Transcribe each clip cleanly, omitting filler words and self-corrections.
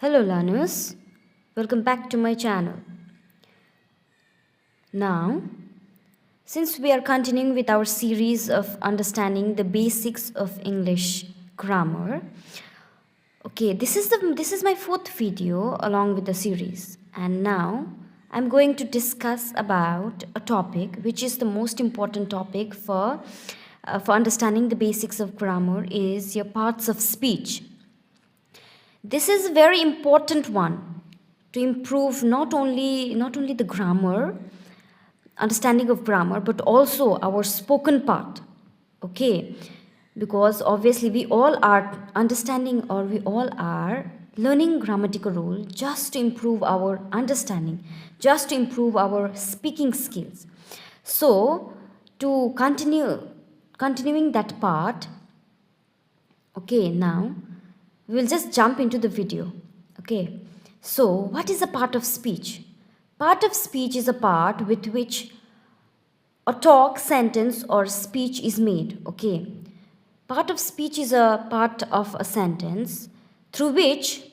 Hello learners, welcome back to my channel. Now, since we are continuing with our series of understanding the basics of English grammar, this is my fourth video along with the series, and now I'm going to discuss about a topic which is the most important topic for understanding the basics of grammar is your parts of speech. This is a very important one to improve not only the grammar, understanding of grammar, but also our spoken part. Okay, because obviously we all are understanding or we all are learning grammatical rule just to improve our understanding, just to improve our speaking skills. So to continuing that part, okay, now we'll just jump into the video. Okay, so what is a part of speech? Part of speech is a part with which a talk, sentence, or speech is made. Okay, part of speech is a part of a sentence through which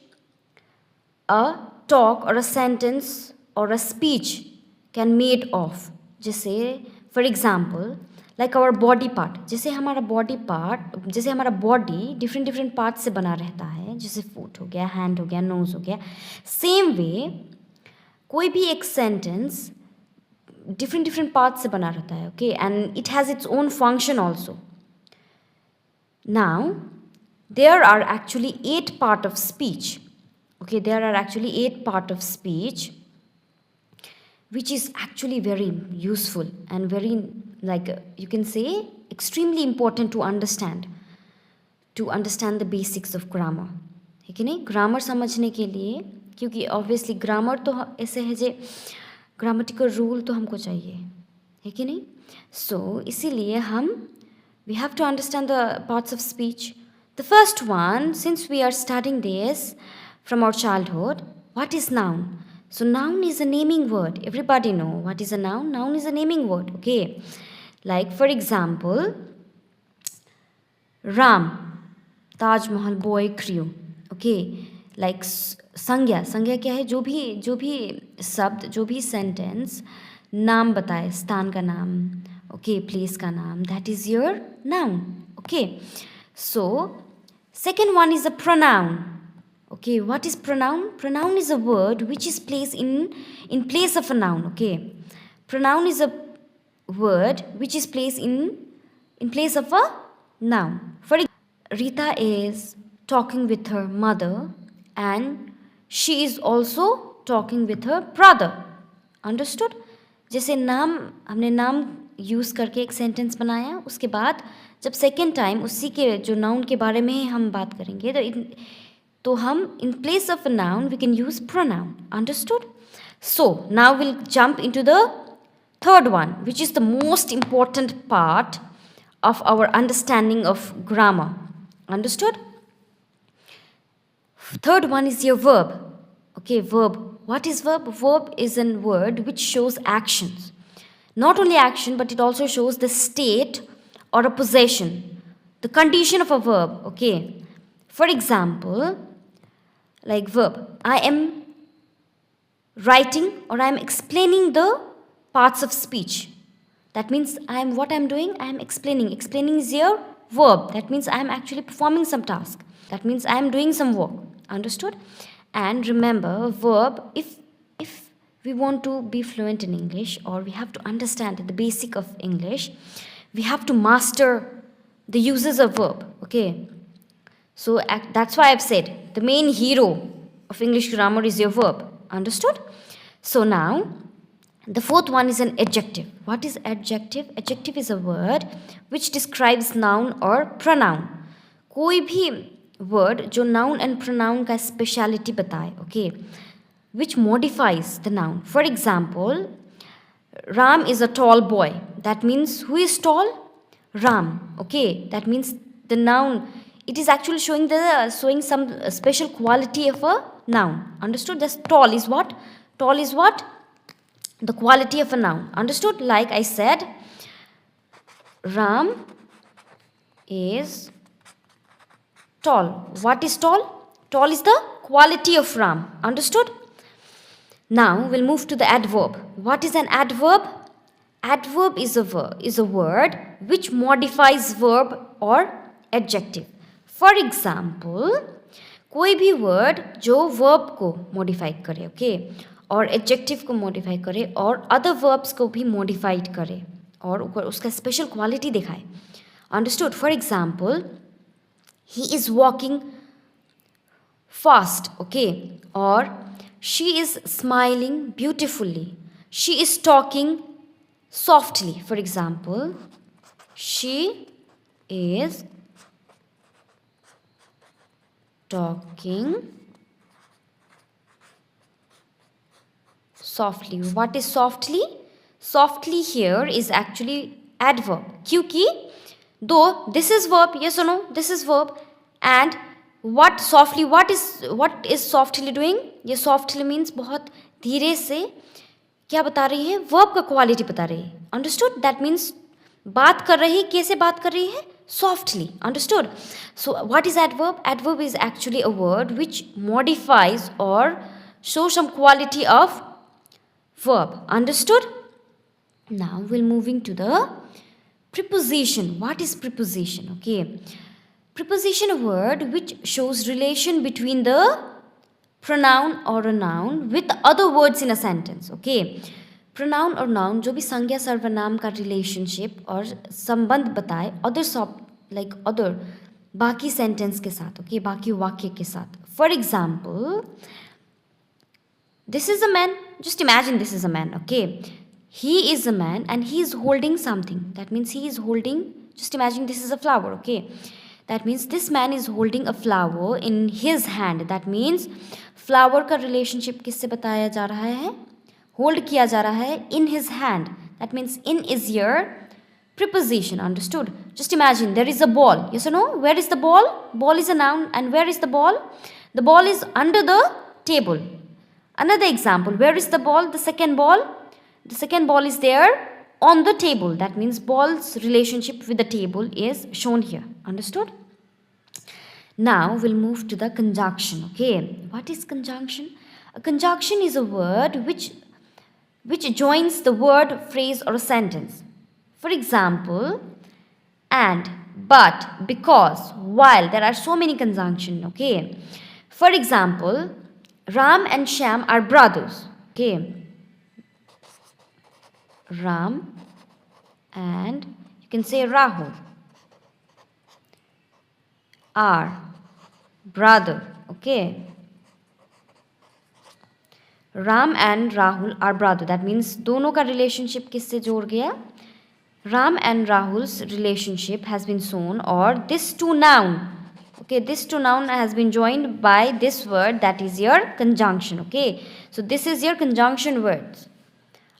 a talk or a sentence or a speech can made of. जैसे for example, like our body part, जैसे हमारा body different parts से बना रहता है, जैसे foot हो गया, hand हो गया, nose हो गया. Same way, कोई भी एक sentence different parts से बना रहता है, okay, and it has its own function also. Now, there are actually 8 parts of speech. Okay, there are actually 8 parts of speech, which is actually very useful and very, like you can say, extremely important to understand the basics of grammar. है कि नहीं? Grammar समझने के लिए, क्योंकि obviously grammar तो ऐसे है जे ग्रामेटिकल रूल तो हमको चाहिए, है कि नहीं? सो इसीलिए हम we have to understand the parts of speech. The first one, since we are studying this from our childhood, what is noun? So noun is a naming word. Everybody know what is a noun? Noun is a naming word, okay? Like for example, Ram, Taj Mahal boy crew, okay? Like संज्ञा क्या है? जो भी शब्द, जो भी sentence नाम बताए, स्थान का नाम, okay, place का नाम, that is your noun, okay? So second one is a pronoun. Okay, what is pronoun? Pronoun is a word which is placed in place of a noun, okay? Pronoun is a word which is placed in place of a noun. For example, Rita is talking with her mother and she is also talking with her brother. Understood? जैसे नाम, हमने नाम use करके एक sentence बनाया, उसके बाद जब सेकेंड टाइम उसी के जो नाउन के बारे में हम बात करेंगे तो हम in place of a noun we can use pronoun. Understood? So now we'll jump into the third one, which is the most important part of our understanding of grammar. Understood? Third one is your verb. Okay, verb. What is verb? Verb is a word which shows actions. Not only action, but it also shows the state or a possession, the condition of a verb. Okay. For example, like verb, I am writing or I am explaining the parts of speech. That means what I'm doing, I am explaining. Explaining is your verb. That means I am actually performing some task. That means I am doing some work. Understood? And remember, verb, if we want to be fluent in English or we have to understand the basic of English, we have to master the uses of verb. Okay? So that's why I've said the main hero of English grammar is your verb. Understood? So now, the fourth one is an adjective. What is adjective? Adjective is a word which describes noun or pronoun. कोई भी word जो noun and pronoun का speciality बताए, okay, which modifies the noun. For example, Ram is a tall boy. That means who is tall? Ram. Okay, that means the noun. It is actually showing some special quality of a noun. Understood? Just tall is what? Tall is what? The quality of a noun. Understood? Like I said, Ram is tall. What is tall? Tall is the quality of Ram. Understood? Now we'll move to the adverb. What is an adverb? Adverb is a word which modifies verb or adjective. For example, कोई भी word जो verb को modify करे, okay, और adjective को modify करे और other verbs को भी modified करे और उसका special quality दिखाए. Understood? For example, he is walking fast, okay, or she is smiling beautifully. She is talking softly. For example, she is talking softly. What is softly? Softly here is actually adverb. क्योंकि though this is verb, yes or no? This is verb. And what softly? What is softly doing? ये softly means बहुत धीरे से क्या बता रही है? Verb का quality बता रही है. Understood? That means बात कर रही, कैसे बात कर रही है? Softly. Understood? So what is adverb? Adverb is actually a word which modifies or shows some quality of verb. Understood? Now we're moving to the preposition. What is preposition? Okay. Preposition, a word which shows relation between the pronoun or a noun with other words in a sentence. Okay. Pronoun or noun जो भी संज्ञा सर्वनाम का relationship और संबंध बताए other बाकी sentence के साथ, okay, बाकी वाक्य के साथ. For example, this is a man. Just imagine this is a man, okay. He is a man and he is holding something. That means he is holding, just imagine this is a flower, okay. That means this man is holding a flower in his hand. That means flower का relationship किससे बताया जा रहा है? Hold किया जा रहा है in his hand. That means in is here preposition. Understood? Just imagine there is a ball. Yes or no? Where is the ball? Ball is a noun. And where is the ball? The ball is under the table. Another example. Where is the ball? The second ball. The second ball is there on the table. That means ball's relationship with the table is shown here. Understood? Now we'll move to the conjunction. Okay. What is conjunction? A conjunction is a word which joins the word, phrase or a sentence. For example, and, but, because, while. There are so many conjunction. Okay. For example, Ram and Shyam are brothers. Okay. Ram and you can say Rahul are brother. Okay. Ram and Rahul are brother. That means दोनों का relationship किससे जोड़ गया? Ram and Rahul's relationship has been shown, or this two noun. Okay, this two noun has been joined by this word, that is your conjunction. Okay, so this is your conjunction words.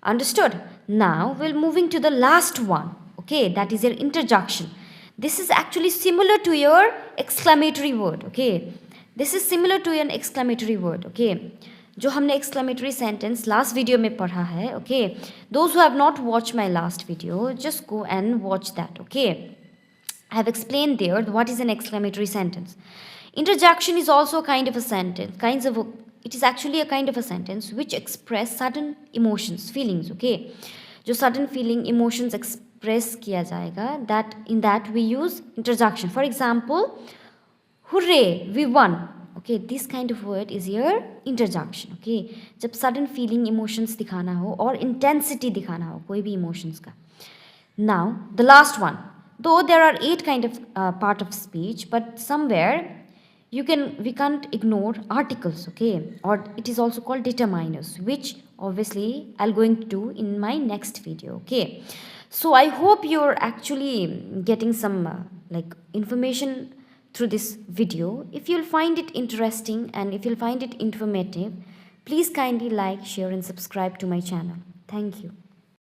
Understood? Now we're moving to the last one. Okay, that is your interjection. This is actually similar to your exclamatory word. Okay, this is similar to an exclamatory word. Okay, जो हमने exclamatory sentence last video में पढ़ा है. Okay, those who have not watched my last video, just go and watch that. Okay, I have explained there what is an exclamatory sentence. Interjection is also a kind of a sentence. It is actually a kind of a sentence which express sudden emotions, feelings. Okay, जो sudden feeling, emotions express किया जाएगा, that in that we use interjection. For example, hooray, we won. Okay, this kind of word is your interjection. Okay, जब sudden feeling, emotions दिखाना हो और intensity दिखाना हो कोई भी emotions का. Now the last one. Though there are 8 kind of part of speech, but somewhere we can't ignore articles. Okay, or it is also called determiners, which obviously I'll going to do in my next video. Okay, so I hope you're actually getting some information through this video. If you'll find it interesting and if you'll find it informative, please kindly like, share and subscribe to my channel. Thank you.